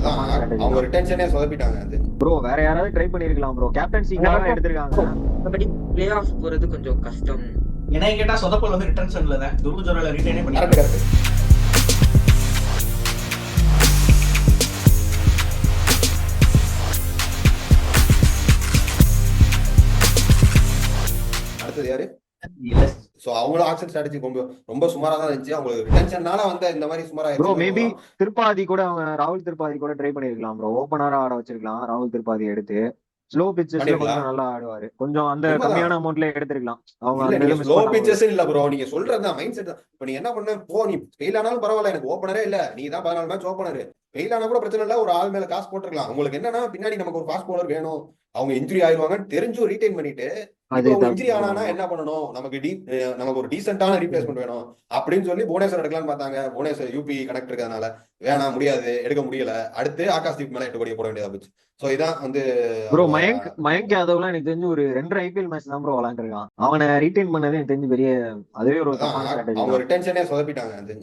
அதான் தப்பான ஸ்ட்ராட்டஜி அவங்க தான் ரிட்டென்ஷனே சொதப்பிட்டாங்க அது. ப்ரோ. வேற யாராவது ட்ரை பண்ணிருக்கலாம் ப்ரோ. கேப்டன்சிக்காக எடுத்திருக்காங்க. மற்றபடி பிளே ஆஃப் போறது கொஞ்சம் கஷ்டம். என்ன கேட்டா சொதப்பல் வந்து ரிட்டர்ன்ஷன்ல தான் துருஜோரால ரிட்டர்னே கரெக்ட் பண்ணிட்டாங்க. கரெக்ட். அடுத்தது யாரு? இல்ல சோ அவங்களோட ஆக்ஷன் ஸ்ட்ராட்டஜி ரொம்ப ரொம்ப சுமாரா தான் இருந்துச்சு. அவங்களுக்கு ரிட்டென்ஷன்னால வந்த இந்த மாதிரி சுமாரா ப்ரோ ஆயிடுச்சு. மேபி திருப்பாதி கூட அவங்க ராகுல் திருப்பாதி கூட ட்ரை பண்ணிருக்கலாம் ப்ரோ. ஓப்பனரா ஆட வச்சிருக்கலாம் ராகுல் திருப்பாதி எடுத்து. ஸ்லோ பிச்சஸ்ல பண்ணிருக்கலாம். கொஞ்சம் நல்லா ஆடுவாரு. கொஞ்சம் அந்த உண்மைதான். கம்மியான அமௌண்ட்ல எடுத்திருக்கலாம். அவங்க இல்ல அந்த நீங்க இதை மிஸ் ஸ்லோ பண்ணாம பிச்சஸ் இல்ல ப்ரோ, நீங்க சொல்றதுதான் மைண்ட் செட் தான். இப்ப நீ என்ன பண்ண போ, நீ ஃபெயில் ஆனாலும் பரவாயில்ல, எனக்கு ஓப்பனரே இல்ல, நீ தான் 14 மேட்ச் ஓப்பனர், ஃபெயில் ஆனா கூட பிரச்சனை இல்ல, ஒரு ஆள் மேல காசு போட்டுருக்கலாம். உங்களுக்கு என்னன்னா பின்னாடி நமக்கு ஒரு ஃபாஸ்ட் பவுலர் வேணும், அவங்க இன்ஜுரி ஆயிடுவாங்கன்னு தெரிஞ்சும் ரீடைன் பண்ணிட்டு இப்போ அவங்க இன்ஜுரி ஆனானா என்ன பண்ணணும், நமக்கு ஒரு டீசென்டான ரீப்ளேஸ்மெண்ட் வேணும் அப்படின்னு சொல்லி புவனேஸ்வர் எடுக்கலாம்னு பார்த்தாங்க. புவனேஸ்வர் யூபி கனெக்ட் இருக்கிறதுனால வேணாம், முடியாது, எடுக்க முடியல. அடுத்து ஆகாஷ்தீப் மேல 8 கோடி போட வேண்டியதா போச்சு. சோ இதான் வந்து ப்ரோ. மயங்க் யாதவ்லாம் எனக்கு தெரிஞ்சு ஒரு 2 ஐபிஎல் மேட்ச் தான் ப்ரோ விளாண்டுருக்கான். அவனை ரீடைன் பண்ணதே எனக்கு தெரிஞ்சு பெரிய அதுவே ஒரு தப்பான ஸ்ட்ராட்டஜி அவங்க தான். ரிட்டென்ஷனே சொதப்பிட்டாங்க அது.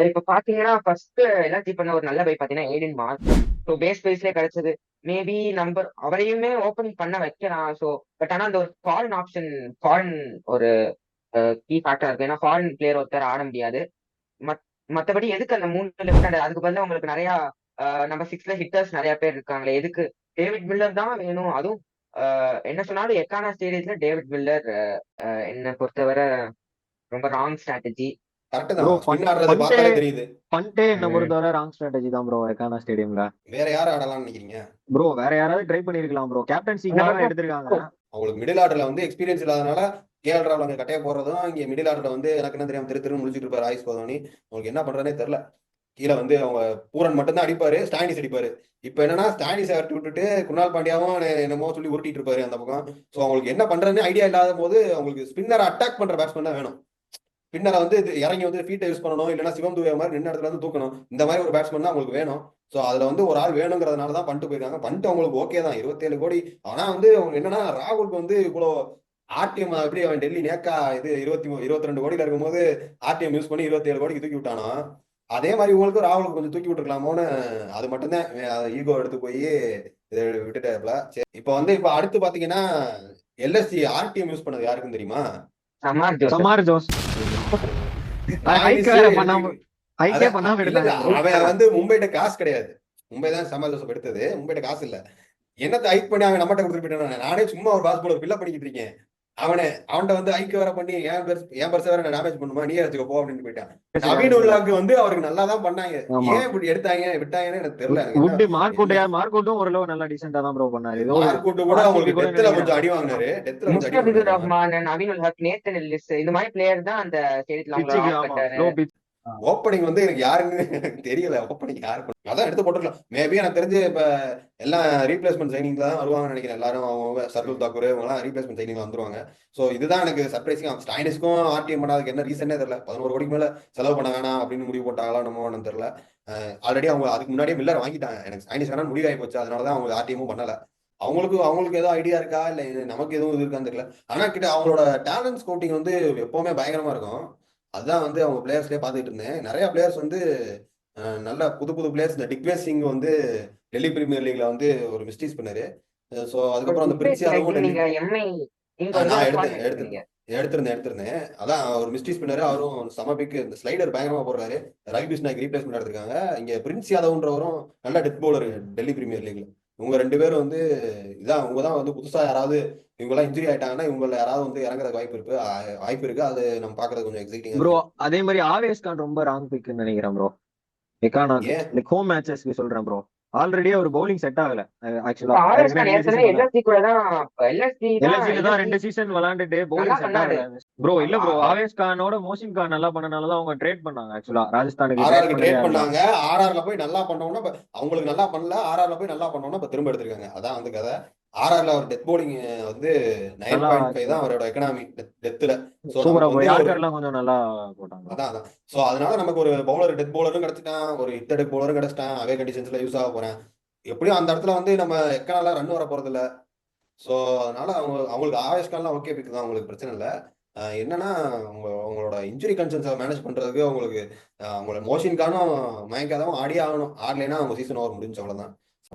இப்ப பாத்தீங்கன்னா ஃபர்ஸ்ட் எல்எஸ்ஜி பண்ண ஒரு நல்ல பை பாத்தீங்கன்னா எய்டன் மார்க். ஸோ பேஸ் பிரைஸ்லேயே கிடைச்சது. மேபி நம்பர் அவரையுமே ஓபன் பண்ண வைக்கலாம். ஸோ பட் ஆனா அந்த ஒரு ஃபாரின் ஆப்ஷன், ஃபாரின் ஒரு கீ ஃபேக்டர் இருக்கு. ஏன்னா ஃபாரின் பிளேயர் ஒருத்தர் ஆட முடியாது. மத்தபடி எதுக்கு அந்த 3 லெஃப்ட் ஹேண்டர்? அதுக்கு பதிலா உங்களுக்கு நிறைய நம்பர் 6ல ஹிட்டர்ஸ் நிறைய பேர் இருக்காங்களே, எதுக்கு டேவிட் மில்லர் தான் வேணும்? அதுவும் என்ன சொன்னாலும் எக்கானா ஸ்டேடியத்துல டேவிட் மில்லர் என்னை பொறுத்தவரை ரொம்ப ராங் ஸ்ட்ராட்டஜி. கரெக்ட் ப்ரோ தான், ஸ்பின் ஆடுறது பார்த்தாலே தெரியுது. பண்டே என்ன பொறுத்தவரை ராங் ஸ்ட்ராட்டஜி தான் ப்ரோ எக்கானா ஸ்டேடியம்ல. வேற யாரும் ஆடலாம்னு நினைக்கிறீங்க ப்ரோ வேற யாராவது ட்ரை பண்ணிருக்கலாம் ப்ரோ. கேப்டன்சிக்காக எடுத்திருக்காங்க. அவங்களுக்கு மிடில் ஆர்டர்ல வந்து எக்ஸ்பீரியன்ஸ் இல்லாதனால கேஎல் ராகுல் அங்க கட்டையை போடுறதும், இங்க மிடில் ஆர்டர்ல வந்து எனக்கு என்ன தெரியாம திரு முடிச்சுட்டு இருப்பாரு ஆயுஷ் கோதோனி. உங்களுக்கு என்ன பண்றதுனே தெரியல. கீழே வந்து அவங்க பூரன் மட்டும் தான் அடிப்பாரு, ஸ்டானிஸ் அடிப்பாரு. இப்ப என்னன்னா ஸ்டானிஸ் விட்டு விட்டுட்டு குணால் பாண்டியாவும் என்னமோ சொல்லி உருட்டிட்டு இருப்பாரு அந்த பக்கம். சோ அவங்களுக்கு என்ன பண்றதுன்னு ஐடியா இல்லாத போது அவங்களுக்கு ஸ்பின்னர் அட்டாக் பண்ற பேட்ஸ்மேன் தான் வேணும். ஸ்பின்னரை வந்து இறங்கி வந்து ஃபீட்டை யூஸ் பண்ணணும், இல்லைன்னா சிவம் தூய மாதிரி நின்ன இடத்துல வந்து தூக்கணும். இந்த மாதிரி ஒரு பேட்ஸ்மேன் தான் அவங்களுக்கு வேணும். ஸோ அதுல வந்து ஒரு ஆள் வேணுங்கிறதுனால தான் பண்ணிட்டு போயிருக்காங்க. பண்ணிட்டு அவங்களுக்கு ஓகே தான் 27 கோடி. ஆனா வந்து அவங்க என்னன்னா ராகுலுக்கு வந்து இவ்வளோ ஆர்டிஎம் எப்படி அவன் டெல்லி நேக்கா இது 22 கோடியில இருக்கும்போது ஆர்டிஎம் யூஸ் பண்ணி 27 கோடிக்கு தூக்கி விட்டானோ, அதே மாதிரி உங்களுக்கு ராகுலுக்கு கொஞ்சம் தூக்கி விட்டுருக்கலாமோன்னு அது மட்டும்தான் ஈகோ எடுத்து போய் இதை விட்டுட்டாப்ல. சரி, இப்ப அடுத்து பாத்தீங்கன்னா எல்எஸ்சி ஆர்டிஎம் யூஸ் பண்ணது யாருக்கும் தெரியுமா? சமார் ஜோஸ். அவன் வந்து மும்பைட்ட காசு கிடையாது. மும்பை தான் சமார் ஜோசப் எடுத்தது. மும்பைட்ட காசு இல்ல. என்னத்தை ஹைக் பண்ணி அவன் நம்மகிட்ட கொடுத்துட்டு போயிட்டான். நானே சும்மா ஒரு பாஸ் போல ஃபில்லப் பண்ணிக்கிட்டு இருக்கேன். அவன்கிட்ட வந்து ஹைக் வேற பண்ணி என் பெருசு வேற டேமேஜ் பண்ணுமா, நீ எடுத்துக்க போ அப்படின்னு போயிட்டான். நவீன் உல்லாக்கு வந்து அவருக்கு நல்லா தான் பண்ணாங்க. ஏன் இப்படி எடுத்தாங்க விட்டாங்கன்னு எனக்கு தெரியல. மார்க்கோட்டும் ஓரளவு நல்லா டீசென்டா தான் ப்ரோ பண்ணாரு. மார்க்கோட்டு கூட அவங்களுக்கு டெத்ல கொஞ்சம் அடி வாங்கினாரு. ரஹ்மான், நவீன் உல் ஹக், நேத்தன் எல்லிஸ் இந்த மாதிரி பிளேயர் தான் அந்த ஸ்டேடியத்துல ஓப்பனிங் வந்து எனக்கு யாருன்னு எனக்கு தெரியல. ஓப்பனிங் யாரு அதான் எடுத்து போட்டுருக்கலாம். மேபி எனக்கு தெரிஞ்சு இப்ப எல்லாம் ரீப்ளேஸ்மெண்ட் சைனிங்ல தான் வருவாங்கன்னு நினைக்கிறேன். எல்லாரும் அவங்க சர்துல் தாக்கூர் இவங்கலாம் ரீப்ளேஸ்மெண்ட் சைனிங்ல வந்துருவாங்க. ஸோ இதுதான் எனக்கு சர்ப்ரைசிங். ஸ்டாயினிஸ்க்கும் ஆர்டிஎம் பண்ணாதுக்கு என்ன ரீசனே தெரியல. 11 கோடிக்கு மேல செலவு பண்ண வேணாம் அப்படின்னு முடிவு போட்டாங்களா என்னமோன்னு தெரியல. ஆல்ரெடி அவங்க அதுக்கு முன்னாடியே மில்லர் வாங்கிட்டாங்க. எனக்கு ஸ்டாயினிஸ் வேணா முடிவாகி போச்சு. அதனாலதான் அவங்க ஆர்டிஎமும் பண்ணல. அவங்களுக்கு ஏதோ ஐடியா இருக்கா இல்ல நமக்கு எதுவும் இது இருக்கான்னு தெரியல. ஆனா கிட்ட அவங்களோட டேலண்ட் ஸ்கவுட்டிங் வந்து எப்பவுமே பயங்கரமா இருக்கும். அதுதான் வந்து அவங்க பிளேயர்ஸ்லேயே பார்த்துட்டு இருந்தேன். நிறைய பிளேயர்ஸ் வந்து நல்ல புது பிளேயர்ஸ். இந்த டிக்வேஸ் சிங் வந்து டெல்லி பிரீமியர் லீக்ல வந்து ஒரு மிஸ்டேக்ஸ் பண்ணாரு. ஸோ அதுக்கப்புறம் அந்த பிரின்ஸ் யாதவும் எடுத்திருந்தேன். அதான் ஒரு மிஸ்டேக்ஸ் பண்ணாரு. அவரும் சமபிக்கு இந்த ஸ்லைடர் பயங்கரமா போடுறாரு. ரவி பிஷ்னாக்கு ரீப்ளேஸ்மெண்ட் எடுத்திருக்காங்க. இங்க பிரின்ஸ் யாதவ்ன்றவரும் நல்ல டெத் பவுலர் டெல்லி பிரீமியர் லீக்ல. இவங்க 2 பேரும் வந்து இதான் இவங்க தான் வந்து புதுசா யாராவது இவங்கெல்லாம் இன்ஜுரி ஆயிட்டாங்கன்னா இவங்க யாராவது வந்து இறங்குறதுக்கு வாய்ப்பு இருக்கு. அது நம்ம பாக்குறது கொஞ்சம் எக்ஸைட்டிங் ப்ரோ. அதே மாதிரி ஆவேஸ் கான் ரொம்ப ராங் பிக்னு நினைக்கிறேன் ப்ரோ. எக்கானா லைக் ஹோம் மேட்சஸ்க்கு சொல்றேன் ப்ரோ. ஆல்ரெடி ஒரு பவுலிங் செட் ஆகல. ஆக்சுவலா எல்எஸ்சில தான் 2 சீசன் விளையாண்டுட்டு பவுலிங் செட் ஆகல ப்ரோ. இல்ல ப்ரோ, ஆவேஸ் கானோட மோசின் கான் நல்லா பண்ணனாலதான் அவங்க ட்ரேட் பண்ணாங்க. ஆக்சுவலா ராஜஸ்தானுக்கு ட்ரேட் பண்ணாங்க. ஆர்ஆர்ல போய் நல்லா பண்ணோம்னா அவங்களுக்கு நல்லா பண்ணல. ஆர்ஆர்ல போய் நல்லா பண்ணோம்னா இப்ப திரும்ப எடுத்திருக்காங்க. அதான் வந்து கதை. ஆர்ஆர்ல அவர் டெத் பவுலிங் வந்து 9.5 தான் அவரோட எக்கனாமி டெத்ல. கொஞ்சம் நல்லா போட்டாங்க. அதான் சோ அதனால நமக்கு ஒரு பவுலர் டெத் பவுலரும் கிடைச்சிட்டான், ஒரு ஹிட் டெத் பவுலரும் கிடைச்சிட்டான். அவே கண்டிஷன்ஸ்ல யூஸ் ஆக போறேன். எப்படியும் அந்த இடத்துல வந்து நம்ம எக்கனால ரன் வர போறது இல்ல. சோ அதனால அவங்களுக்கு ஆவேஷ் கான்லாம் ஓகே பிக் தான், அவங்களுக்கு பிரச்சனை இல்ல. என்னன்னா உங்களோட இன்ஜுரி கன்சர்ன்ஸை மேனேஜ் பண்றதுக்கு உங்களுக்கு அவங்களோட மோஷின்கானும் மயங்காதவும் ஆடியே ஆகணும். ஆடலைன்னா அவங்க சீசன் ஓவர் முடிஞ்சு அவ்வளவுதான்.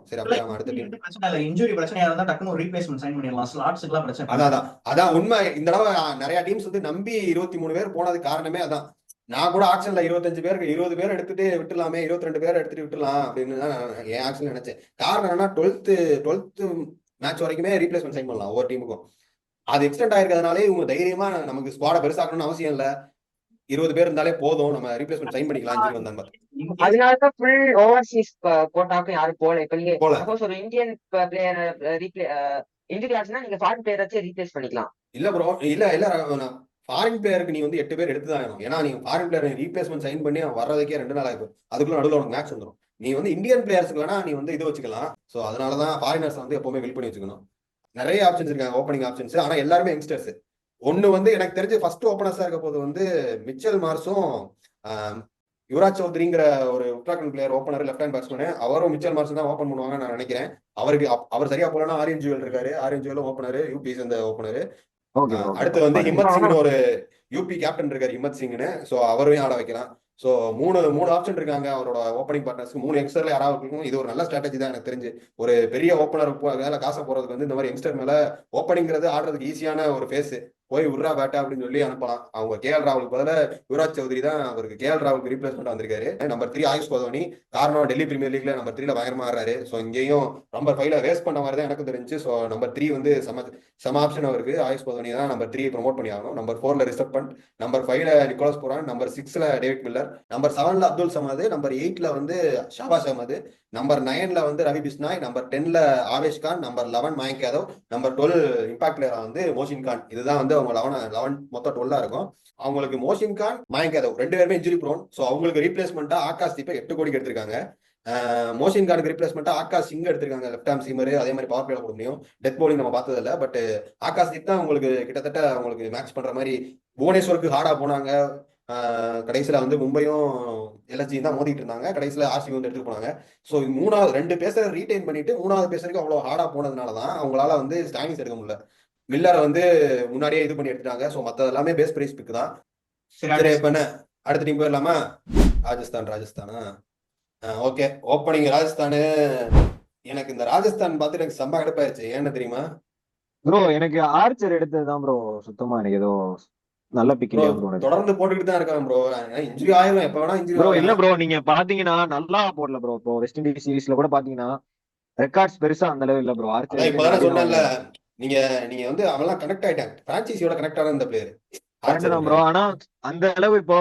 சரி, அப்படியே அவன் அடுத்த டீம். பிரச்சனை இல்ல, இன்ஜுரி பிரச்சனையா இருந்தா டக்குனு ஒரு ரீப்ளேஸ்மெண்ட் சைன் பண்ணிடலாம். ஸ்லாட்ஸ்க்குலாம் பிரச்சனை இல்ல. அதான் உண்மை. இந்த தடவை நிறைய டீம்ஸ் வந்து நம்பி 23 பேர் போனதுக்கு காரணமே அதான். நான் கூட ஆக்ஷன்ல 25 பேருக்கு 20 பேர் எடுத்துட்டு விட்டுலாமே, 22 பேர் எடுத்துட்டு விட்டுலாம் அப்படின்னு தான் என் ஆக்ஷன் நினைச்சேன். காரணம் என்னன்னா 12th மேட்ச் வரைக்குமே ரீப்ளேஸ்மெண்ட் சைன் பண்ணலாம் ஒவ்வொரு டீமுக்கும். அது எக்ஸ்டெண்ட் ஆயிருக்கிறதுனாலே இவங்க தைரியமா நமக்கு ஸ்குவாட பெருசாக்கணும்னு அவசியம் இல்ல, 20 பேர் இருந்தாலே போதும், நம்ம ரீப்ளேஸ்மெண்ட் சைன் பண்ணிக்கலாம் சொல்லி வந்தாங்க. அதனாலதான் ஃபுல் ஓவர்சீஸ் கோட்டாக்கும் யாரும் போல. இப்ப போல. சப்போஸ் ஒரு இந்தியன் பிளேயர் இன்ஜுரி ஆச்சுன்னா நீங்க ஃபாரின் பிளேயர் வச்சு ரீப்ளேஸ் பண்ணிக்கலாம். இல்ல ப்ரோ, இல்ல ஃபாரின் பிளேயருக்கு நீ வந்து 8 பேர் எடுத்துதான் ஆகணும். ஏன்னா நீங்க ஃபாரின் பிளேயர் ரீப்ளேஸ்மெண்ட் சைன் பண்ணி அவன் வர்றதுக்கே 2 நாள் ஆகும். அதுக்குள்ள நடுவில் உனக்கு மேட்ச் வந்துடும். நீ வந்து இந்தியன் பிளேயர்ஸ்க்கு வேணா நீ வந்து இது வச்சுக்கலாம். ஸோ அதனாலதான் ஃபாரினர்ஸ் வந்து எப்பவுமே வில் பண்ணி வச்சுக்கணும். நிறைய ஆப்ஷன்ஸ் இருக்காங்க, ஓப்பனிங் ஆப்ஷன்ஸ். ஆனா எல்லாருமே யங்ஸ்டர்ஸ். ஒன்னு வந்து எனக்கு தெரிஞ்சு ஃபர்ஸ்ட் ஓப்பனர்ஸா இருக்க போது வந்து மிச்சல் மார்ஸும் யுவராஜ் சௌத்ரிங்கிற ஒரு Uttarakhand player opener, left hand batsman. அவரும் மிச்சல் மார்ஸும் தான் ஓப்பன் பண்ணுவாங்க நான் நினைக்கிறேன். அவர் சரியா போலன்னா ஆரியன் ஜுவல் இருக்காரு, ஆரியன் ஜுவலும் ஓப்பனர், யூபி சேர்ந்த ஓப்பனர். அடுத்து வந்து ஹிம்மத் சிங்னு ஒரு யூபி கேப்டன் இருக்காரு, ஹிம்மத் சிங்னு. ஸோ அவரையும் ஆட வைக்கலாம். ஸோ மூணு ஆப்ஷன் இருக்காங்க அவரோட ஓப்பனிங் பார்ட்னர்ஸ்க்கு. 3 யங்ஸ்டர்ல யாராவது இருக்கும். இது ஒரு நல்ல ஸ்ட்ராட்டஜி தான் எனக்கு தெரிஞ்சு. ஒரு பெரிய ஓப்பனர் மேல காசை போறதுக்கு வந்து இந்த மாதிரி யங்ஸ்டர் மேல ஓப்பனிங்கிறது ஆடுறதுக்கு ஈஸியான ஒரு ஃபேஸ். போய் உர்ரா பேட்டா அப்படின்னு சொல்லி அனுப்பலாம். அவங்க கேஎல் ராகுலுக்கு பதிலாக யுவராஜ் சௌத்ரி தான் அவருக்கு கேஎல் ராகுலுக்கு ரீப்ளேஸ்மெண்ட் வந்திருக்காரு. நம்பர் 3 ஆயுஷ் கோதோனி. காரணம் டெல்லி பிரீமியர் லீக்ல நம்பர் 3ல பயங்கரமா ஆடுறாரு. ஸோ இங்கேயும் நம்பர் 5ல வேஸ்ட் பண்ண மாதிரி தான் எனக்கு தெரிஞ்சு. ஸோ நம்பர் 3 வந்து சம ஆப்ஷன் அவருக்கு. ஆயுஷ் கோதோனி தான் நம்பர் 3 ப்ரொமோட் பண்ணி ஆகணும். நம்பர் 4ல ரிஷப் பண்ட், நம்பர் 5ல நிக்கோலஸ் புரான், நம்பர் 6ல டேவிட் மில்லர், நம்பர் 7ல அப்துல் சமது, நம்பர் 8ல வந்து ஷாபாஸ் அஹமது, நம்பர் 9ல வந்து ரவி பிஸ்னாய், நம்பர் 10ல Avesh Khan, number 11 Mayank Yadav, number 12 impact பிளேயரா வந்து மோஷின் கான். இதுதான் வந்து அவங்க 11 மொத்தம் 12 இருக்கும். அவங்களுக்கு மோஷின் கான், மயங்க் யாதவ் 2 பேருமே இன்ஜுரி ப்ரோன். ஸோ அவங்களுக்கு ரீப்ளேஸ்மெண்டா ஆகாஷ் தீப்பை 8 கோடிக்கு எடுத்திருக்காங்க. மோஷின் கானுக்கு ரீப்ளேஸ்மெண்டா ஆகாஷ் சிங் எடுத்திருக்காங்க, லெஃப்ட் ஹேம் சீமர். அதே மாதிரி பவர் பிளேல போட முடியும். டெத் பவுலிங் நம்ம பார்த்தது இல்லை. பட் ஆகாஷ் தீப் தான் உங்களுக்கு கிட்டத்தட்ட உங்களுக்கு மேட்ச் பண்ற மாதிரி. புவனேஸ்வருக்கு ஹார்டா போனாங்க. கடைசியில வந்து மும்பையும் எல்எஸ்ஜி தான் மோதிட்டு இருந்தாங்க. கடைசியில ஆர்சிபி வந்து எடுத்துட்டு போனாங்க. ஸோ 2 பேசரை ரீடைன் பண்ணிட்டு 3வது பேசருக்கு அவ்வளவு ஹார்டா போனதுனாலதான் அவங்களால வந்து ஸ்டாண்டிங்ஸ் எடுக்க முடியல. மில்லரை வந்து முன்னாடியே இது பண்ணி எடுத்துட்டாங்க. ஸோ மற்ற எல்லாமே பேஸ் பிரைஸ் பிக் தான். சரி, இப்ப என்ன அடுத்த டீம் போயிடலாமா? ராஜஸ்தானா? Okay, opening Rajasthan. எனக்கு இந்த ராஜஸ்தான் பார்த்து எனக்கு செம்ம கடுப்பாயிருச்சு. ஏன்னு தெரியுமா ப்ரோ? எனக்கு ஆர்ச்சர் எடுத்ததுதான் ப்ரோ சுத்தமா எனக்கு ஏதோ நல்ல பிக்கிங் தொடர்ந்து போட்டுக்கிட்டு தான் இருக்கான் ப்ரோ. இன்ஜுரி ஆயிரும், எப்ப வேணா இன்ஜுரி ப்ரோ. இல்ல ப்ரோ, நீங்க பாத்தீங்கன்னா நல்லா போடல ப்ரோ. இப்போ வெஸ்ட் இண்டீஸ் சீரீஸ்ல கூட பாத்தீங்கன்னா ரெக்கார்ட்ஸ் பெருசா அந்த அளவு இல்ல ப்ரோ. ஆர்ச்சர் இப்பதான் சொன்னேன்ல, நீங்க வந்து அவெல்லாம் கனெக்ட் ஆயிட்டாங்க, பிரான்சைஸியோட கனெக்ட் ஆன இந்த பிளேயர் ப்ரோ. ஆனா அந்த அளவு இப்போ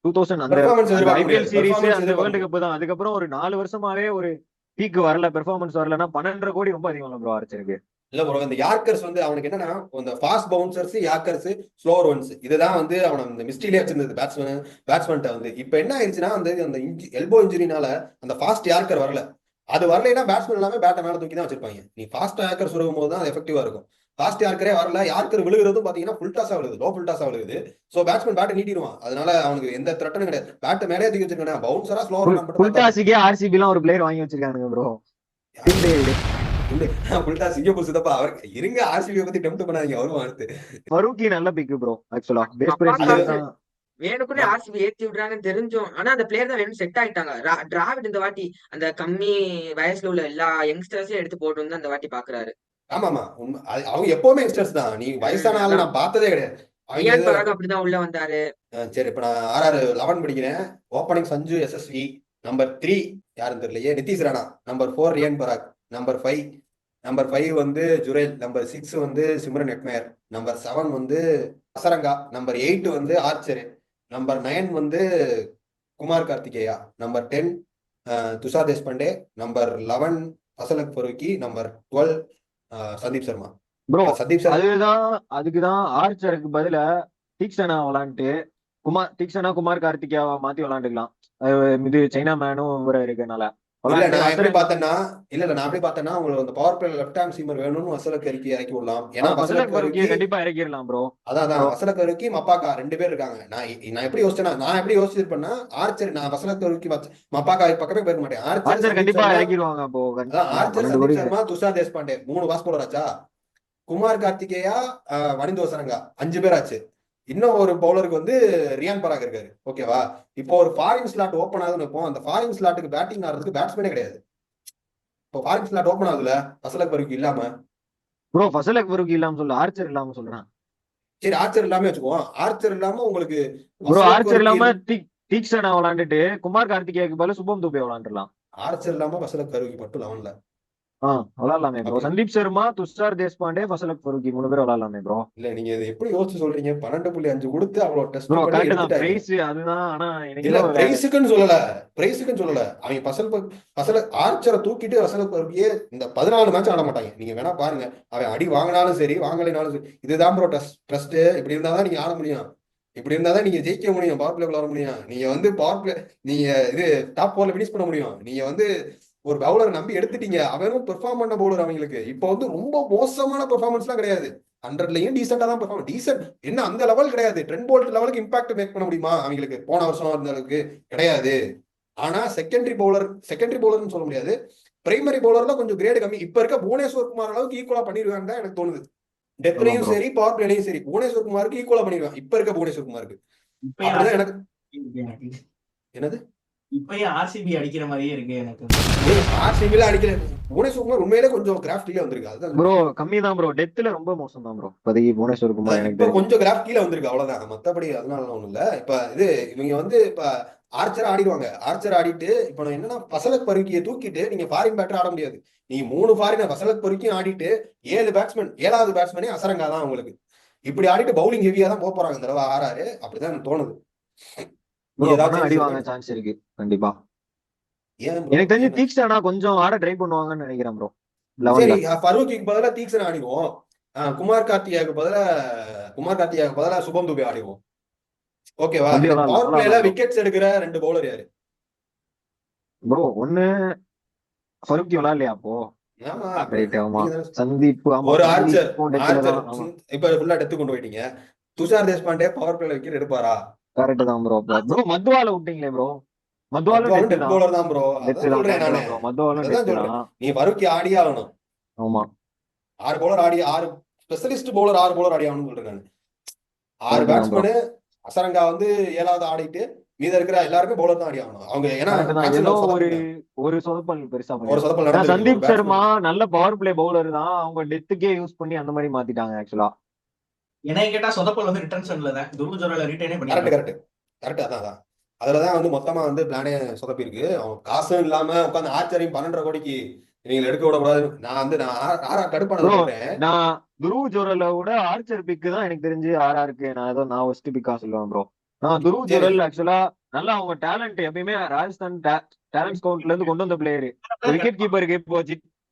2000 அந்த ஐபிஎல் சீரீஸ், அந்த வேர்ல்டு கப் தான். அதுக்கப்புறம் ஒரு 4 வருஷமாவே ஒரு பீக் வரல, பெர்ஃபார்மன்ஸ் வரலன்னா 12.5 கோடி ரொம்ப அதிகம் ப்ரோ ஆர்ச்சருக்கு. இல்ல ப்ரோ, இந்த யார்கர்ஸ் வந்து அவனுக்கு என்னன்னா இந்த fast bouncers, yorkers, slower once, இதுதான் வந்து அவனை இந்த மிஸ்டிலே வச்சிருந்தது பேட்ஸ்மேன் வந்து. இப்ப என்ன ஆயிடுச்சுன்னா அந்த எல்போ இன்ஜுரினால அந்த ஃபாஸ்ட் யார்கர் வரல. அது வரலைன்னா பேட்ஸ்மேன் எல்லாமே பேட்டை மேல தூக்கி தான் வச்சிருப்பாங்க. நீ ஃபாஸ்ட் யார்கர் சுருகும் போது தான் அது எஃபெக்டிவா இருக்கும். ஃபாஸ்ட் யார்கரே வரல. யார்கர் விழுகிறதும் பாத்தீங்கன்னா ஃபுல் டாஸா விழுகுது, லோ ஃபுல் டாஸா விழுகுது. சோ பேட்ஸ்மேன் பேட்டை நீட்டிடுவான். அதனால அவனுக்கு எந்த த்ரெட்டனும் கிடையாது. பேட்டை மேலே தூக்கி வச்சிருக்காங்க. பவுன்சரா ஸ்லோவர் ஃபுல் டாஸுக்கே ஆர்சிபி எல்லாம் ஒரு பிளேயர் வாங்கி வச்சிருக்காங்க ப்ரோ. சிங்கப்பூர் சிதப்பா அவருக்கு இருங்க. ஆர்சிபி பத்தி டெம்ப்ட் பண்ணாதீங்க. அவரும் அடுத்து ஃபரூக்கி நல்ல பிக் ப்ரோ. ஆக்சுவலா வேணுக்குன்னு ஆர்சிபி ஏத்தி விடுறாங்கன்னு தெரிஞ்சோம். ஆனா அந்த பிளேயர் தான் வேணும் செட் ஆயிட்டாங்க. டிராவிட் இந்த வாட்டி அந்த கம்மி வயசுல உள்ள எல்லா யங்ஸ்டர்ஸையும் எடுத்து போட்டு அந்த வாட்டி பாக்குறாரு. ஆமாமா, அவங்க எப்பவுமே யங்ஸ்டர்ஸ் தான். நீ வயசான ஆளு நான் பார்த்ததே கிடையாது. அப்படிதான் உள்ள வந்தாரு. சரி, இப்ப நான் 11 படிக்கிறேன். ஓப்பனிங் சஞ்சு எஸ்எஸ்வி. நம்பர் 3 யாருன்னு தெரியலையே, நிதிஷ் ராணா. நம்பர் 4 ரியான் பராக். நம்பர் 5 வந்து ஜுரேல். நம்பர் 6 வந்து சிம்ரன் ஹெட்மேயர். நம்பர் 7 வந்து அசரங்கா. நம்பர் 8 வந்து ஆர்ச்சர். நம்பர் 9 வந்து Kumar Kartikeya. Number 10 Tushar Deshpande. Number 11 Fazalhaq Farooqi. Number 12 Sandeep Sharma. Bro அதுக்குதான் ஆர்ச்சருக்கு பதில தீக்ஷனா விளாண்டுட்டு குமார் கார்த்திகேயாவை மாத்தி விளாண்டுக்கலாம். இது சைனா மேனும் இருக்கனால நான் எப்படி பார்த்தேன்னா உங்களுக்கு power play left hand seamer வேணும்னு வசலக் இறக்கி விடலாம். ஏன்னா கண்டிப்பா இறக்கிடலாம் ப்ரோ. அதான் வசலக் அருக்கி மப்பாக்கா 2 பேர் இருக்காங்க. நான் எப்படி யோசிச்சிருப்பேன்னா ஆர்ச்சர், நான் வசலக் அருக்கி மப்பாக்கா பக்கமே போயிருக்க மாட்டேன். ஆர்ச்சர் கண்டிப்பா இறக்கிடுவாங்க. Archer, Sandeep Sharma, Tushar Deshpande 3 pace bowler ஆச்சா. குமார் கார்த்திகேயா, வனிந்து அசரங்கா 5 பேர் ஆச்சு. இன்னும் ஒரு பவுலருக்கு வந்து ரியான் பராக் இருக்காரு. ஓகேவா? இப்போ ஒரு ஃபாரின் ஸ்லாட் ஓப்பன் ஆகுதுன்னு வைப்போம். அந்த ஃபாரின் ஸ்லாட்டுக்கு பேட்டிங் ஆடுறதுக்கு பேட்ஸ்மேனே கிடையாது. இப்போ ஃபாரின் ஸ்லாட் ஓப்பன் ஆகுதுல ஃபசல் அக்பருக்கு இல்லாம. ப்ரோ ஃபசல் அக்பருக்கு இல்லாம சொல்ல, ஆர்ச்சர் இல்லாம சொல்றேன். சரி, ஆர்ச்சர் இல்லாம வச்சுக்குவோம். ஆர்ச்சர் இல்லாம உங்களுக்கு ப்ரோ ஃபசல் ஆர்ச்சர் அக்பருக்கு இல்லாம தீக்ஷனா விளாண்டுட்டு குமார் கார்த்திகேயக்கு பதிலா சுபம் துபே விளாண்டுலாம். ஆர்ச்சர் இல்லாம ஃபசல் அக்பருக்கு மட்டும் 11ல விளாடலாமே ப்ரோ. அப்படி சந்தீப் சர்மா, துஷார் தேஷ்பாண்டே, ஃபசல் அக்பருக்கு 3 பேர் விளாடலாமே ப்ரோ. இல்ல. நீங்க இதை எப்படி யோசிச்சு சொல்றீங்க? 12.5 கொடுத்து அவ்வளவு டெஸ்ட் ப்ரோ பண்ணி கரெக்ட் தான், எடுத்துட்டாங்க. பிரைஸ் அதுதான். ஆனா எனக்கு இல்ல, இன்னும் பிரைஸுக்குன்னு சொல்லல. பிரைஸுக்குன்னு சொல்லல. அவங்க ஃபசல் ஆர்ச்சரை தூக்கிட்டு ஃபசல் அக்பருக்கே இந்த 14 மேட்ச் ஆட மாட்டாங்க. நீங்க வேணா பாருங்க. அவன் அடி வாங்கினாலும் சரி, வாங்கலைனாலும் சரி, இதுதான் ப்ரோ ட்ரஸ்ட். இப்படி இருந்தாதான் நீங்க ஆட முடியும். இப்படி இருந்தாதான் நீங்க ஜெயிக்க முடியும், பவர் பிளே விளாட முடியும். நீங்க வந்து பவர் பிளே நீங்க இது டாப் 4ல பினிஷ் பண்ண முடியும். நீங்க வந்து ஒரு பவுலர் நம்பி எடுத்துட்டீங்க. அவனும் பெர்ஃபார்ம் பண்ண பவுலர். அவங்களுக்கு இப்போ வந்து ரொம்ப மோசமான பெர்ஃபார்மன்ஸ் எல்லாம் கிடையாது. 100லயும் டீசெண்டா தான் பெர்ஃபார்ம். டீசென்ட் என்ன அந்த லெவல் கிடையாது. ட்ரெண்ட் போல்ட் லெவலுக்கு இம்பாக்ட் மேக் பண்ண முடியுமா அவங்களுக்கு? போன வருஷம் இருந்த அளவுக்கு கிடையாது. ஆனா செகண்டரி பவுலர்னு சொல்ல முடியாது. பிரைமரி பவுலர்ல கொஞ்சம் கிரேடு கம்மி. இப்ப இருக்க புவனேஸ்வர் குமார் அளவுக்கு ஈக்குவலா பண்ணிருக்காங்க தான் எனக்கு தோணுது. டெத்லயும் சரி, பவர் பிளேலையும் சரி, புவனேஸ்வர் குமாருக்கு ஈக்குவலா பண்ணிருக்காங்க. இப்ப இருக்க புவனேஸ்வர் குமாருக்கு இப்பயும் அப்படிதான் எனக்கு. எனக்கு என்னது? இப்பயும் ஆர்சிபி அடிக்கிற மாதிரியே இருக்கு எனக்கு. ஆர்சிபில அடிக்கல. புவனேஸ்வர் குமார் உண்மையிலே கொஞ்சம் கிராஃப்ட் கீழே வந்திருக்கு. அதுதான் ப்ரோ கம்மி தான் ப்ரோ. டெத்ல ரொம்ப மோசம் தான் ப்ரோ இப்போதைக்கு புவனேஸ்வர் குமார் எனக்கு இப்ப தெரிஞ்சு. கொஞ்சம் கிராஃப்ட் கீழே வந்திருக்கு, அவ்வளவுதான். மத்தபடி அதனால ஒண்ணும் இல்ல. இப்ப இது இவங்க வந்து இப்ப ஆர்ச்சர் ஆடிடுவாங்க. ஆர்ச்சர் ஆடிட்டு இப்ப நான் என்னன்னா ஃபசலக் பருக்கியை தூக்கிட்டு நீங்க ஃபாரின் பேட்டர் ஆட முடியாது. நீங்க 3 ஃபாரின் ஃபசலக் பருக்கியும் ஆடிட்டு 7வது பேட்ஸ்மேனே அசரங்கா தான் உங்களுக்கு. இப்படி ஆடிட்டு பவுலிங் ஹெவியா தான் போறாங்க இந்த தடவை ஆறாரு. அப்படிதான் எனக்கு தோணுது. ப்ரோ ஏதாவது பண்ணா அடி changes வாங்க இருக்கா? சான்ஸ் இருக்கு கண்டிப்பா. ஏன் bro? எனக்கு தெரிஞ்சு ஏன்? தீக்ஷனா கொஞ்சம் ஆட ட்ரை பண்ணுவாங்கன்னு நினைக்கிறேன் ப்ரோ சரி, 11ல. ஃபரூக்கிக்கு பதிலா தீக்ஷன் ஆடிடுவோம். குமார் கார்த்தியாக்கு பதிலா சுபம் துபே ஆடிடுவோம். ஓகேவா? அப்படி இந்த விளாடலாம் பவர் பிளேல விளாடலாம் ப்ரோ. விக்கெட்ஸ் எடுக்கிற 2 பவுலர் யாரு? ப்ரோ ஒண்ணு ஃபருக்கி விளாடலையா அப்போ? ஆமா, ரைட் ஆமா. நீங்க தானே. சந்தீப் ஆமா, ஒரு ஆர்ச்சர் சந்தீப்பும் டெத்ல தான். ஆமா இப்ப ஃபுல்லா டெத்து கொண்டு போயிட்டீங்க. துஷார் தேஷ்பாண்டே பவர் பிளேல விக்கெட் எடுப்பாரா? கரெக்ட் தான் ப்ரோ. ப்ரோ மத்வால விட்டீங்களே ப்ரோ. மத்வாலும் மத்வாலும் டெத்து டெத் தான். பவுலர் தான் ப்ரோ. டெத்து அதான் தான் சொல்றேன் கரெக்ட் நானு. தான் ப்ரோ. மத்வாலும் அதான் டெத்து சொல்றேன். தான். நீ ஃபருக்கி ஆடி ஆகணும். ஆமா 6 பவுலர் ஆடி 6 ஸ்பெஷலிஸ்ட் பவுலர் 6 பவுலர் ஆடி ஆகணும்னு சொல்றேன் நான். 6 கரெக்ட் தான் ப்ரோ. பேட்ஸ்மேனு அசரங்கா வந்து 7வது ஆடிட்டு மீத இருக்கிற எல்லாருக்கும் பவுலர் தான் ஆடி ஆகணும். அவங்க ஏன்னா கரெக்ட் தான். மேட்ச்ல ஏதோ ஒரு ஒரு சொதப்பல் ஒரு சொதப்பல் பெருசா ஒரு பண்ணிருக்காங்க. சொதப்பல் ஏன்னா நடந்திருக்கு. ஒரு சந்தீப் சர்மா பேட்ஸ்மேன் நல்ல பவர் பிளே பவுலர் தான். அவங்க டெத்துக்கே யூஸ் பண்ணி அந்த மாதிரி மாத்திட்டாங்க ஆக்சுவலா. என்னை கேட்டா சொதப்பல் வந்து ரிட்டர்ன்ஷன்ல தான். துருவ ஜோரால ரீட்டைனே கரெக்ட் பண்ணிருக்காங்க. கரெக்ட் அதான். அதுலதான் வந்து மொத்தமா வந்து பிளானே சொதப்பி இருக்கு. அவன் காசும் இல்லாம உட்காந்து ஆச்சரியம் 12.5 கோடிக்கு நீங்க எடுக்க விடக்கூடாது. நான் ஆறா கடுப்பானது ப்ரோ சொல்றேன். நான் துருவ் ஜோரலை விட ஆர்ச்சர் பிக்கு தான் எனக்கு தெரிஞ்சு ஆர்ஆருக்கு நான் ஃபர்ஸ்ட் பிக்கா சொல்லுவேன் ப்ரோ. துருவ் சரி, ஜோரல் ஆக்சுவலா நல்லா அவங்க டேலண்ட் எப்பயுமே ராஜஸ்தான் டேலண்ட் ஸ்கவுட்ல இருந்து கொண்டு வந்த பிளேயரு. விக்கெட் கீப்பருக்கு இப்போ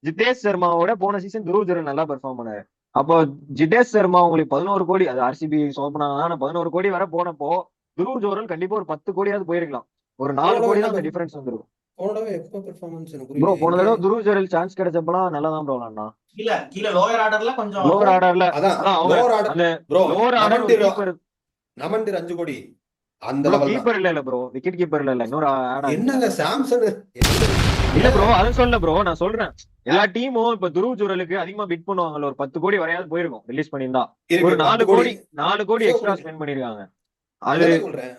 ஜிதேஷ் சர்மாவோட போன சீசன் துருவ் ஜோரல் நல்லா பெர்ஃபார்ம் பண்ணாரு. அப்போ ஜிதேஷ் சர்மா உங்களுக்கு 11 கோடி, அது ஆர்சிபி சொன்னாங்க, 11 கோடி வர போனப்போ துருவ் ஜோரல் கண்டிப்பா ஒரு 10 கோடியாவது போயிருக்கலாம். ஒரு 4 கோடி தான் அந்த டிஃபரன்ஸ் வந்துருக்கும். ப்ரோ போன தடவை துருவ் ஜோரல் சான்ஸ் கிடைச்சப்பலாம் நல்லா தான் ப்ரோ விளாண்டா. கீழ லோயர் ஆர்டர்ல கொஞ்சம் லோவர் ஆர்டர்ல அதான் அவங்க lower order. அந்த bro, லோவர் ஆர்டர் ஒரு கீப்பர். நமன்டிர் 5 கோடி அந்த ப்ரோ லெவல் தான். கீப்பர் இல்ல ப்ரோ, விக்கெட் கீப்பர் இல்ல, இன்னொரு ஆட் என்னங்க சாம்சன் இல்ல ப்ரோ. அது சொல்ல ப்ரோ, நான் சொல்றேன் எல்லா டீமும் இப்ப துருவ் ஜோரலுக்கு அதிகமா பிட் பண்ணுவாங்கல்ல. ஒரு 10 கோடி வரையாவது போயிருக்கும் ரிலீஸ் பண்ணியிருந்தா. ஒரு 4 கோடி எக்ஸ்ட்ரா ஸ்பெண்ட் பண்ணிருக்காங்க. அது சொல்றேன்.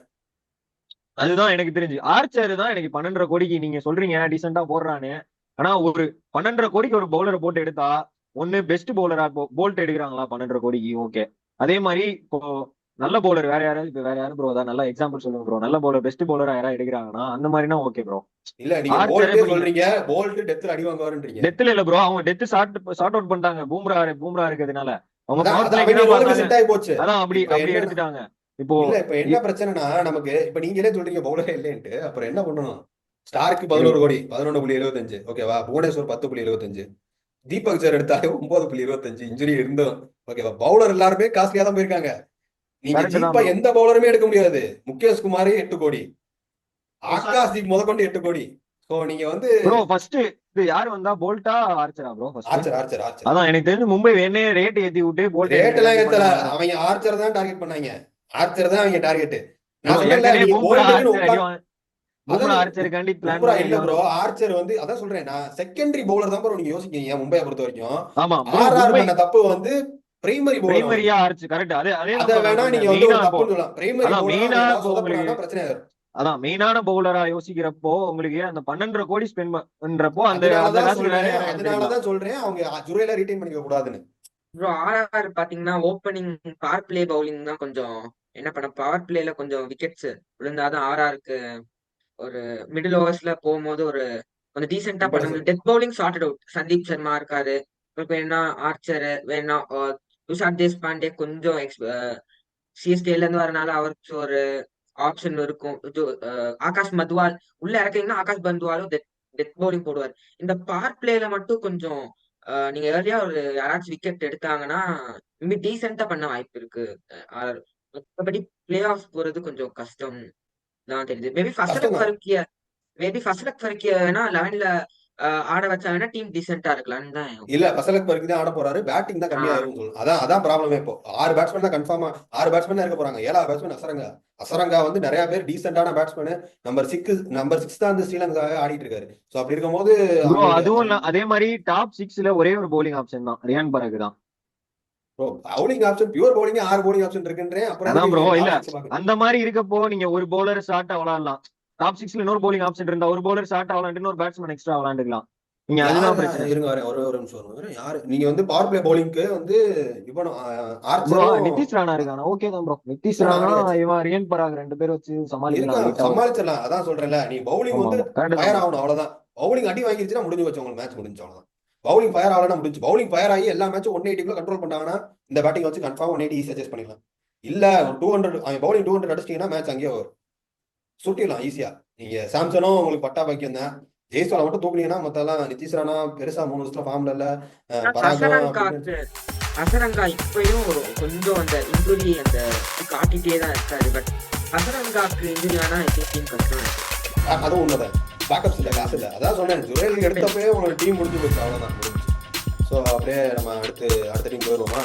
அதுதான் எனக்கு தெரிஞ்சு. ஆர்ச்சர் தான் எனக்கு 12.5 கோடிக்கு நீங்க சொல்றீங்க டீசெண்டா போடுறான்னு. ஆனா ஒரு 12.5 கோடிக்கு ஒரு பவுலரை போட்டு எடுத்தா ஒண்ணு பெஸ்ட் பவுலரா போல்ட் எடுக்கிறாங்களா 12.5 கோடிக்கு? ஓகே. அதே மாதிரி இப்போ நல்ல பவுலர் வேற யாராவது இப்ப வேற யாரும் ப்ரோ அதான் நல்ல எக்ஸாம்பிள் சொல்லுங்க ப்ரோ. நல்ல பவுலர் பெஸ்ட் பவுலரா யாராவது எடுக்கிறாங்கன்னா அந்த மாதிரினா ஓகே ப்ரோ. இல்ல நீங்க ஆர்ச்சர் போல்ட்டே சொல்றீங்க, போல்ட் டெத்ல அடி வாங்குவாருன்றீங்க. டெத்ல இல்ல ப்ரோ, அவங்க டெத் ஷார்ட் அவுட் பண்ணிட்டாங்க பூம்ரா இருக்கிறதுனால. அவங்க அதான் பவர் அவங்க பிளேக்கு தான் ரோலுக்கு பார்த்தாங்க. செட் ஆகி போச்சு. அதான் அப்படி இப்ப என்ன எடுத்துட்டாங்க. இப்போ இல்ல இப்ப என்ன பிரச்சனைனா நமக்கு இப்ப நீங்களே சொல்றீங்க பவுலரே இல்லைன்ட்டு, அப்புறம் என்ன பண்ணணும்? ஸ்டார்க்கு 11 கோடி 11.75 ஓகேவா? புவனேஸ்வர் 10.25, தீபக் சர் எடுத்தாலே 9.25 இன்ஜுரி இருந்தோம். ஓகேவா? பவுலர் எல்லாருமே காஸ்ட்லியா தான் போயிருக்காங்க. நீங்க கரெக்ட் தான் சீப்பா ப்ரோ. எந்த பவுலருமே எடுக்க முடியாது. முகேஷ் குமார் 8 கோடி, ஆகாஷ் தீப் முதற்கொண்டு 8 கோடி. சோ நீங்க வந்து ப்ரோ ஃபர்ஸ்ட் இது யாரு வந்தா, போல்ட்டா ஆர்ச்சரா ப்ரோ ஃபர்ஸ்ட்? ஆர்ச்சர். அதான் எனக்கு தெரிஞ்சு மும்பை வேணே ரேட் ஏத்தி விட்டு போல்ட் ரேட் எல்லாம் ஏத்தல. அவங்க ஆர்ச்சர் தான் டார்கெட் பண்ணாங்க. ஆர்ச்சர் தான் அவங்க டார்கெட். நான் சொன்னேன்ல நீங்க போல்ட்டுன்னு பூம்ரா ஆர்ச்சருக்காண்டி பிளான் பூம்ரா பண்ணி இல்ல ப்ரோ. ஆர்ச்சர் வந்து அதான் சொல்றேன் நான், செகண்டரி பவுலர் தான் ப்ரோ நீங்க யோசிக்கீங்க மும்பையை பொறுத்த வரைக்கும். ஆமா ஆர்ஆர் மும்பை பண்ண தப்பு வந்து பிரைமரி பிரைமரியா ஆர்ச் கரெக்ட். அதே அத வேணா நீங்க வந்து ஒரு தப்புன்னு சொல்லலாம். பிரைமரி அதான் மெயினா சொதப்பலன்னா பிரச்சனை ஆகும். அதான் மெயினான பவுலரா யோசிக்கிறப்போ உங்களுக்கு அந்த 12.5 கோடி ஸ்பெண்ட் பண்றப்போ அந்த அதனாலதான் சொல்றேன் அவங்க ஜுரேல ரீடைன் பண்ணிக்க கூடாதுன்னு. ப்ரோ ஆர்ஆர் பாத்தீங்கன்னா ஓப்பனிங் பவர் பிளே பவுலிங் தான் கொஞ்சம் என்ன பண்ண, பவர் பிளேல கொஞ்சம் விக்கெட்ஸ் விழுந்தாதான் ஆர்ஆருக்கு ஒரு மிடில் ஓவர்ஸ்ல போகும்போது ஒரு கொஞ்சம் டீசென்டா பண்ண முடியும். Death bowling sorted out. Sandeep Sharma இருக்காரு, உங்களுக்கு வேணா ஆர்ச்சர், வேணா துஷார் தேஷ்பாண்டே கொஞ்சம் சிஎஸ்கேல இருந்து வரனால அவருக்கு ஒரு ஆப்ஷன் இருக்கும். ஆகாஷ் மத்வால் உள்ள இறக்கீங்கன்னா ஆகாஷ் பந்த்வாலும் டெத் பவுலிங் போடுவார். இந்த பவர் பிளேல மட்டும் கொஞ்சம் நீங்க ஏர்லியா ஒரு யாராச்சும் விக்கெட் எடுத்தாங்கன்னா மேபி டீசென்டா பண்ண வாய்ப்பு இருக்கு. மற்றபடி பிளே ஆஃப் போறது கொஞ்சம் கஷ்டம் தான் தெரியுது. மேபி ஃபஸ்லக் ஃபர்கிய வேணா 11ல ஆட வச்சாங்கன்னா டீம் டீசென்டா இருக்கலாம்னு தான். இல்ல ஃபஸ்லக் ஃபர்கி தான் ஆட போறாரு, பேட்டிங் தான் கம்மியா இருக்கும் சொல்லணும். அதான் ப்ராப்ளமே. இப்போ 6 பேட்ஸ்மேன் தான் கன்ஃபார்மா 6 பேட்ஸ்மேன் தான் இருக்க போறாங்க. 7வது பேட்ஸ்மேன் அசரங்கா வந்து நிறைய பேர் டீசென்டான பேட்ஸ்மேன். நம்பர் 6 தான் வந்து ஸ்ரீலங்காவே ஆடிட்டு இருக்காரு. சோ அப்படி இருக்கும்போது அதுவும் அதே மாதிரி டாப் 6ல ஒரே ஒரு பவுலிங் ஆப்ஷன் தான் ரியான் பராக் தான். Bowling option pure bowling 6 bowling option இருக்குன்றேன். அப்புறம் ப்ரோ இல்ல அந்த மாதிரி இருக்கப்போ நீங்க ஒரு பவுலர் ஷார்ட்டா விளையாடலாம். டாப் 6ல இன்னொரு பவுலிங் ஆப்ஷன் இருந்தா ஒரு பவுலர் ஷார்ட்டா விளையாண்டு ஒரு பேட்ஸ்மேன் எக்ஸ்ட்ரா விளையாண்டுக்கலாம். நீங்க அதுதான் பிரச்சனை. இருங்க ஒரு நிமிஷம் யாரு நீங்க வந்து பவர் பிளே பவுலிங்க்கு வந்து இவனும் ஆர்ச்சர் நிதிஷ் ராணா இருக்கானா? ஓகே தான் ப்ரோ. நிதிஷ் ராணா இவன் ரியான் பராக் 2 பேர் வச்சு சமாளிச்சிடலாம். அதான் சொல்றேன்ல, நீ பவுலிங் வந்து ஃபயர் ஆகணும் அவ்வளவுதான். பவுலிங் அடி வாங்கிருச்சுன்னா முடிஞ்சு வச்சு உங்களுக்கு மேட்ச் முடிஞ்சு அவ்வளவுதான். பவுலிங் ஃபயர் ஆகலன்னா முடிஞ்சு. பவுலிங் ஃபயர் ஆகி எல்லா மேட்சும் 180 கண்ட்ரோல் பண்ணாங்கன்னா இந்த பேட்டிங் வச்சு கன்ஃபார்ம் 180 ஈஸியா சேஸ் பண்ணிடலாம். இல்ல 200 பவுலிங் 200 அடிச்சிட்டீங்கன்னா மேட்ச் அங்கேயே வரும், சுட்டிடலாம் ஈஸியா. நீங்க சாம்சனும் உங்களுக்கு பட்டா பாக்கியம் தான். ஜெய்ஸ்வாலை மட்டும் தூக்குனீங்கன்னா மத்தெல்லாம் நிதிஷ் ராணா பெருசா 3 வருஷத்துல ஃபார்ம்ல இல்ல. அசரங்கா இப்பயும் கொஞ்சம் அந்த இன்ஜுரி அந்த காட்டிட்டே தான் இருக்காரு. பட் அசரங்காக்கு இன்ஜுரி ஆனா டீம் கஷ்டம். அதுவும் உண்மைதான். பேக்கப்ஸ் இல்ல, காசு இல்ல. அதான் சொன்னேன், ஜுரேல் எடுத்தப்பே உங்களோட டீம் முடிஞ்சு போச்சு, அவ்வளவுதான் முடிஞ்சு. ஸோ அப்படியே நம்ம அடுத்த டீம் போயிடுவோமா?